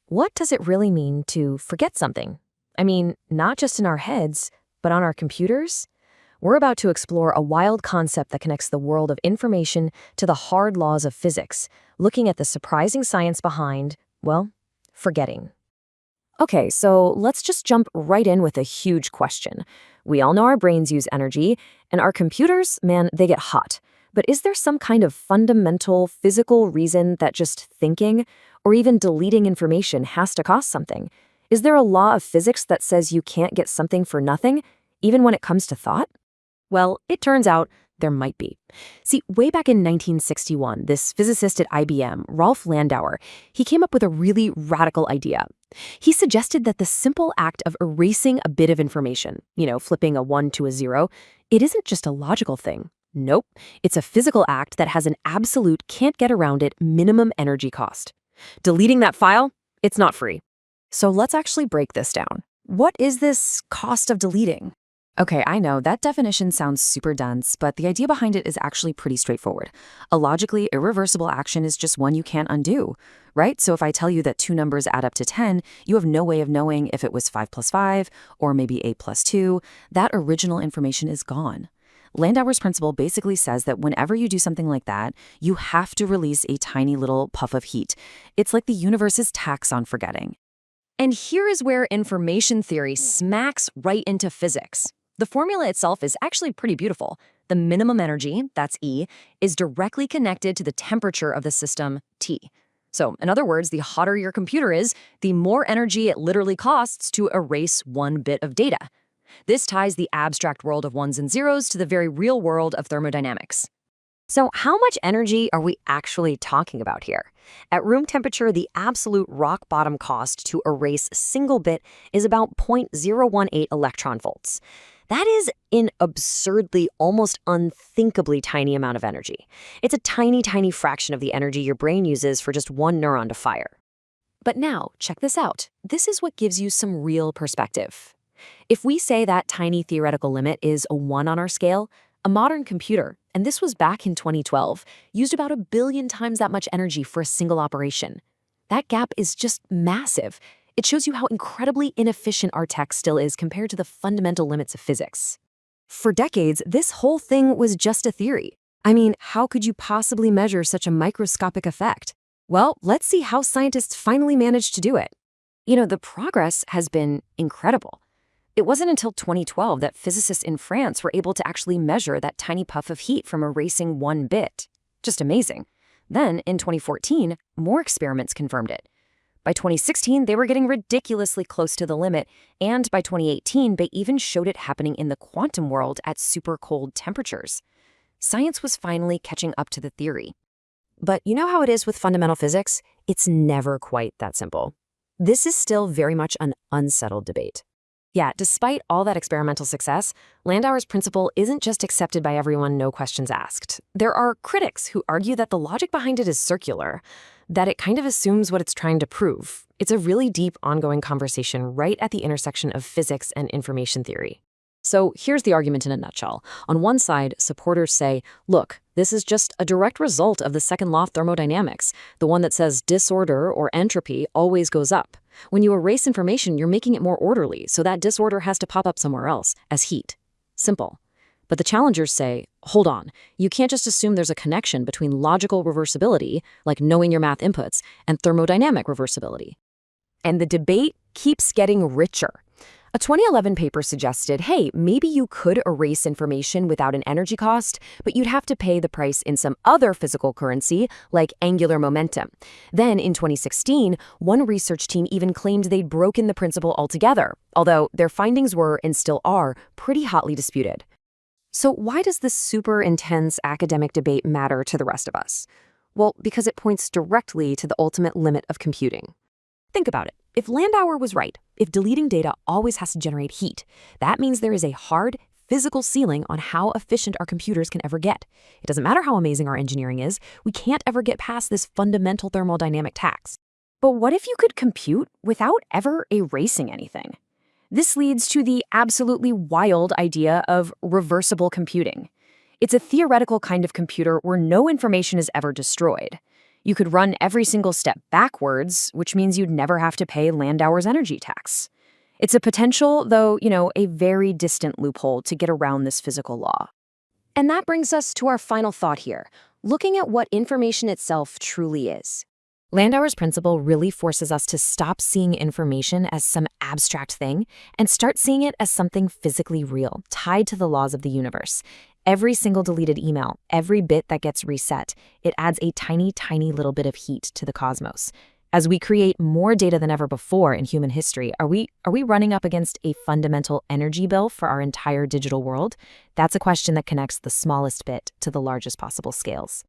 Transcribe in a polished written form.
What does it really mean to forget something? I mean, not just in our heads, but on our computers? We're about to explore a wild concept that connects the world of information to the hard laws of physics, looking at the surprising science behind, well, forgetting. Okay, so let's just jump right in with a huge question. We all know our brains use energy, and our computers, man, they get hot. But is there some kind of fundamental physical reason that just thinking or even deleting information has to cost something? Is there a law of physics that says you can't get something for nothing, even when it comes to thought? Well, it turns out there might be. See, way back in 1961, this physicist at IBM, Rolf Landauer, he came up with a really radical idea. He suggested that the simple act of erasing a bit of information, flipping a 1 to a 0, it isn't just a logical thing. Nope, it's a physical act that has an absolute can't-get-around-it minimum energy cost. Deleting that file, it's not free. So let's actually break this down. What is this cost of deleting? Okay, I know that definition sounds super dense, but the idea behind it is actually pretty straightforward. A logically irreversible action is just one you can't undo, right? So if I tell you that two numbers add up to 10, you have no way of knowing if it was 5 plus 5 or maybe 8 plus 2. That original information is gone. Landauer's principle basically says that whenever you do something like that, you have to release a tiny little puff of heat. It's like the universe's tax on forgetting. And here is where information theory smacks right into physics. The formula itself is actually pretty beautiful. The minimum energy, that's E, is directly connected to the temperature of the system, T. So, in other words, the hotter your computer is, the more energy it literally costs to erase one bit of data. This ties the abstract world of ones and zeros to the very real world of thermodynamics. So how much energy are we actually talking about here? At room temperature, the absolute rock bottom cost to erase a single bit is about 0.018 electron volts. That is an absurdly, almost unthinkably tiny amount of energy. It's a tiny, tiny fraction of the energy your brain uses for just one neuron to fire. But now, check this out. This is what gives you some real perspective. If we say that tiny theoretical limit is a 1 on our scale, a modern computer, and this was back in 2012, used about 1 billion times that much energy for a single operation. That gap is just massive. It shows you how incredibly inefficient our tech still is compared to the fundamental limits of physics. For decades, this whole thing was just a theory. I mean, how could you possibly measure such a microscopic effect? Well, let's see how scientists finally managed to do it. The progress has been incredible. It wasn't until 2012 that physicists in France were able to actually measure that tiny puff of heat from erasing one bit. Just amazing. Then, in 2014, more experiments confirmed it. By 2016, they were getting ridiculously close to the limit, and by 2018, they even showed it happening in the quantum world at super cold temperatures. Science was finally catching up to the theory. But you know how it is with fundamental physics? It's never quite that simple. This is still very much an unsettled debate. Yeah, despite all that experimental success, Landauer's principle isn't just accepted by everyone, no questions asked. There are critics who argue that the logic behind it is circular, that it kind of assumes what it's trying to prove. It's a really deep, ongoing conversation right at the intersection of physics and information theory. So here's the argument in a nutshell. On one side, supporters say, look, this is just a direct result of the second law of thermodynamics, the one that says disorder or entropy always goes up. When you erase information, you're making it more orderly, so that disorder has to pop up somewhere else, as heat. Simple. But the challengers say, hold on, you can't just assume there's a connection between logical reversibility, like knowing your math inputs, and thermodynamic reversibility. And the debate keeps getting richer. A 2011 paper suggested, hey, maybe you could erase information without an energy cost, but you'd have to pay the price in some other physical currency, like angular momentum. Then, in 2016, one research team even claimed they'd broken the principle altogether, although their findings were, and still are, pretty hotly disputed. So why does this super intense academic debate matter to the rest of us? Well, because it points directly to the ultimate limit of computing. Think about it. If Landauer was right, if deleting data always has to generate heat, that means there is a hard, physical ceiling on how efficient our computers can ever get. It doesn't matter how amazing our engineering is, we can't ever get past this fundamental thermodynamic tax. But what if you could compute without ever erasing anything? This leads to the absolutely wild idea of reversible computing. It's a theoretical kind of computer where no information is ever destroyed. You could run every single step backwards, which means you'd never have to pay Landauer's energy tax. It's a potential, though, a very distant loophole to get around this physical law. And that brings us to our final thought here, looking at what information itself truly is. Landauer's principle really forces us to stop seeing information as some abstract thing and start seeing it as something physically real, tied to the laws of the universe. Every single deleted email, every bit that gets reset, it adds a tiny, tiny little bit of heat to the cosmos. As we create more data than ever before in human history, are we running up against a fundamental energy bill for our entire digital world? That's a question that connects the smallest bit to the largest possible scales.